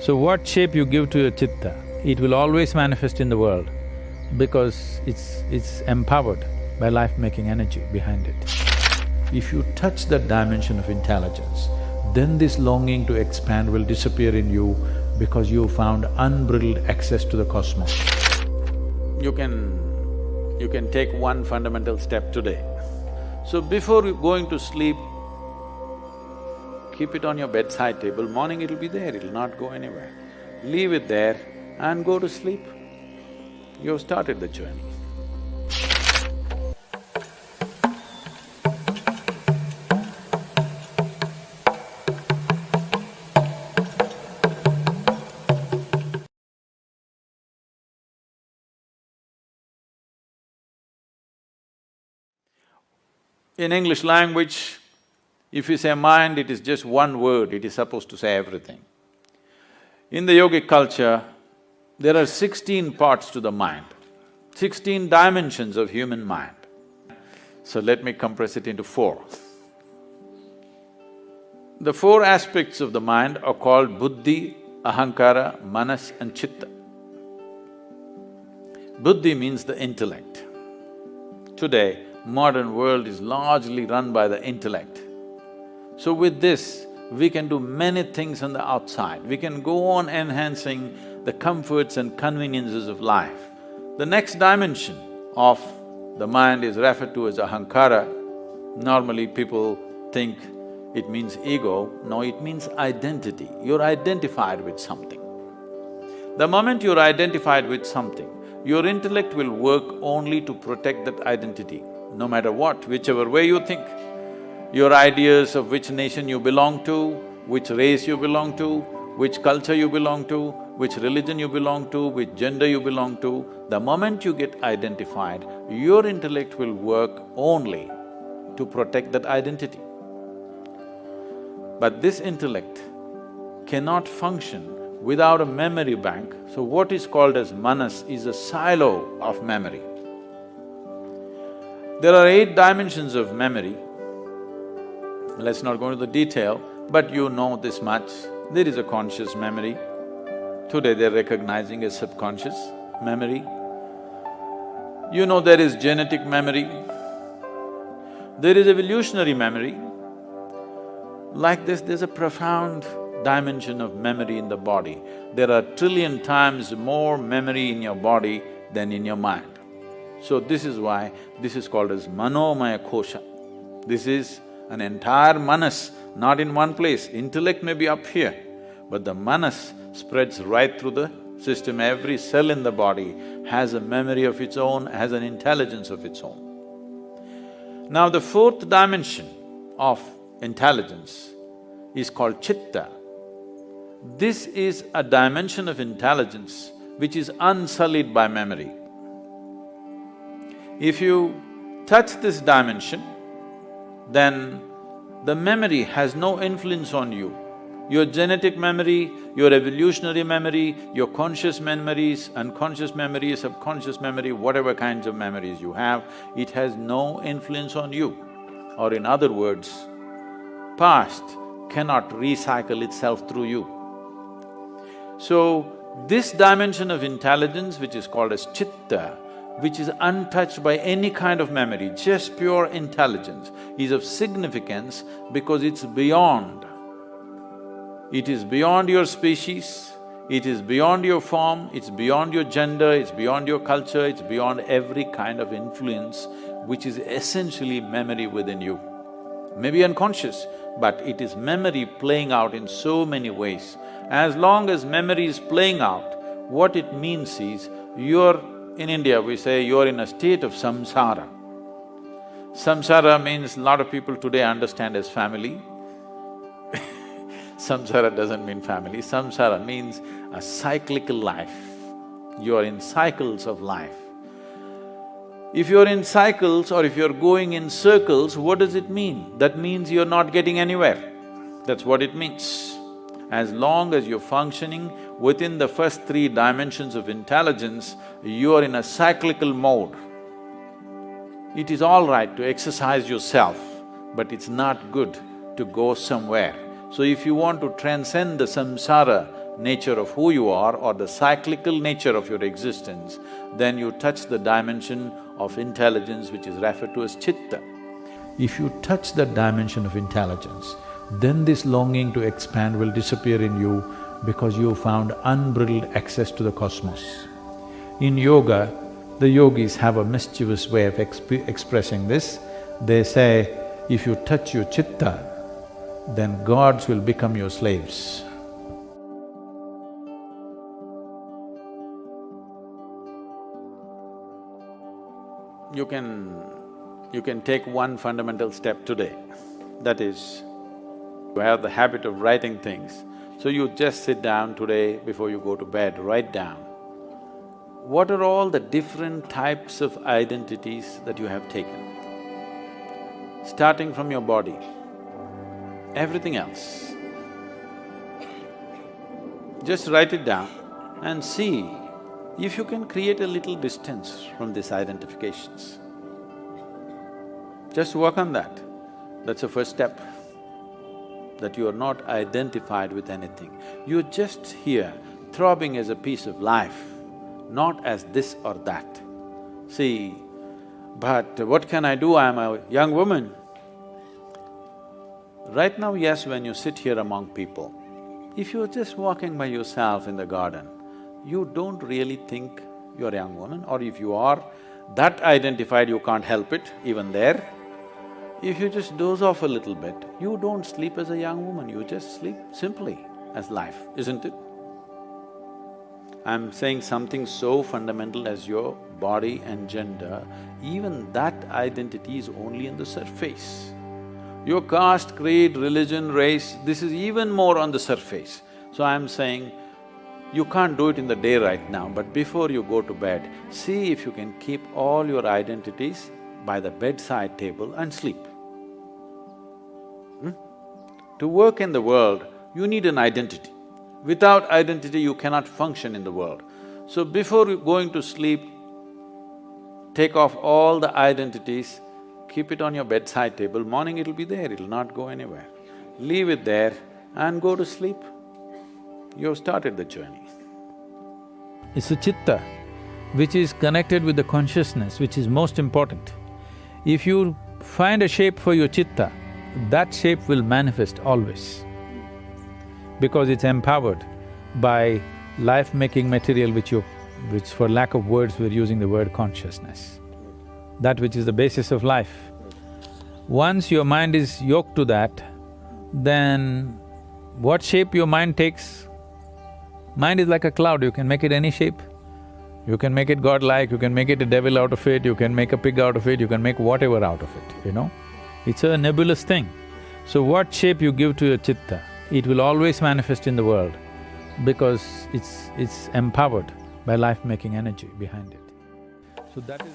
So what shape you give to your chitta, it will always manifest in the world because it's empowered by life-making energy behind it. If you touch that dimension of intelligence, then this longing to expand will disappear in you because you found unbridled access to the cosmos. You can take one fundamental step today. So before going to sleep, keep it on your bedside table, morning it'll be there, it'll not go anywhere. Leave it there and go to sleep. You've started the journey. In English language, if you say mind, it is just one word, it is supposed to say everything. In the yogic culture, there are 16 parts to the mind, 16 dimensions of human mind. So let me compress it into 4. The 4 aspects of the mind are called buddhi, ahankara, manas and chitta. Buddhi means the intellect. Today, modern world is largely run by the intellect. So with this, we can do many things on the outside. We can go on enhancing the comforts and conveniences of life. The next dimension of the mind is referred to as ahankara. Normally people think it means ego. No, it means identity. You're identified with something. The moment you're identified with something, your intellect will work only to protect that identity, no matter what, whichever way you think. Your ideas of which nation you belong to, which race you belong to, which culture you belong to, which religion you belong to, which gender you belong to, the moment you get identified, your intellect will work only to protect that identity. But this intellect cannot function without a memory bank. So what is called as manas is a silo of memory. There are 8 dimensions of memory. Let's not go into the detail, but you know this much. There is a conscious memory. Today they're recognizing a subconscious memory. You know there is genetic memory. There is evolutionary memory. Like this, there's a profound dimension of memory in the body. There are 1 trillion times more memory in your body than in your mind. So this is why this is called as manomaya kosha. This is an entire manas, not in one place. Intellect may be up here, but the manas spreads right through the system. Every cell in the body has a memory of its own, has an intelligence of its own. Now the 4th dimension of intelligence is called chitta. This is a dimension of intelligence which is unsullied by memory. If you touch this dimension, then the memory has no influence on you. Your genetic memory, your evolutionary memory, your conscious memories, unconscious memory, subconscious memory, whatever kinds of memories you have, it has no influence on you. Or in other words, past cannot recycle itself through you. So, this dimension of intelligence, which is called as chitta, which is untouched by any kind of memory, just pure intelligence, is of significance because it's beyond. It is beyond your species, it is beyond your form, it's beyond your gender, it's beyond your culture, it's beyond every kind of influence, which is essentially memory within you. Maybe unconscious, but it is memory playing out in so many ways. As long as memory is playing out, what it means is, in India we say you're in a state of samsara. Samsara means a lot of people today understand as family. Samsara doesn't mean family, samsara means a cyclical life. You're in cycles of life. If you're in cycles or if you're going in circles, what does it mean? That means you're not getting anywhere. That's what it means. As long as you're functioning within the first 3 dimensions of intelligence, you are in a cyclical mode. It is all right to exercise yourself, but it's not good to go somewhere. So if you want to transcend the samsara nature of who you are or the cyclical nature of your existence, then you touch the dimension of intelligence which is referred to as Chitta. If you touch that dimension of intelligence, then this longing to expand will disappear in you because you found unbridled access to the cosmos. In yoga, the yogis have a mischievous way of expressing this. They say, if you touch your Chitta, then gods will become your slaves. You can take one fundamental step today, that is, you have the habit of writing things. So you just sit down today before you go to bed, write down, what are all the different types of identities that you have taken? Starting from your body, everything else. Just write it down and see if you can create a little distance from these identifications. Just work on that. That's the first step, that you are not identified with anything. You're just here, throbbing as a piece of life, not as this or that. See, but what can I do? I'm a young woman. Right now, yes, when you sit here among people, if you're just walking by yourself in the garden, you don't really think you're a young woman, or if you are that identified, you can't help it, even there. If you just doze off a little bit, you don't sleep as a young woman, you just sleep simply as life, isn't it? I'm saying something so fundamental as your body and gender, even that identity is only on the surface. Your caste, creed, religion, race, this is even more on the surface. So I'm saying, you can't do it in the day right now, but before you go to bed, see if you can keep all your identities by the bedside table and sleep. To work in the world, you need an identity. Without identity, you cannot function in the world. So before going to sleep, take off all the identities, keep it on your bedside table, morning it'll be there, it'll not go anywhere. Leave it there and go to sleep. You've started the journey. It's the Chitta which is connected with the consciousness, which is most important. If you find a shape for your Chitta, that shape will manifest always, because it's empowered by life-making material which for lack of words we're using the word consciousness, that which is the basis of life. Once your mind is yoked to that, then what shape your mind takes, mind is like a cloud, you can make it any shape. You can make it godlike, you can make it a devil out of it, you can make a pig out of it, you can make whatever out of it, you know. It's a nebulous thing. So what shape you give to your Chitta, it will always manifest in the world because it's empowered by life-making energy behind it. So that is…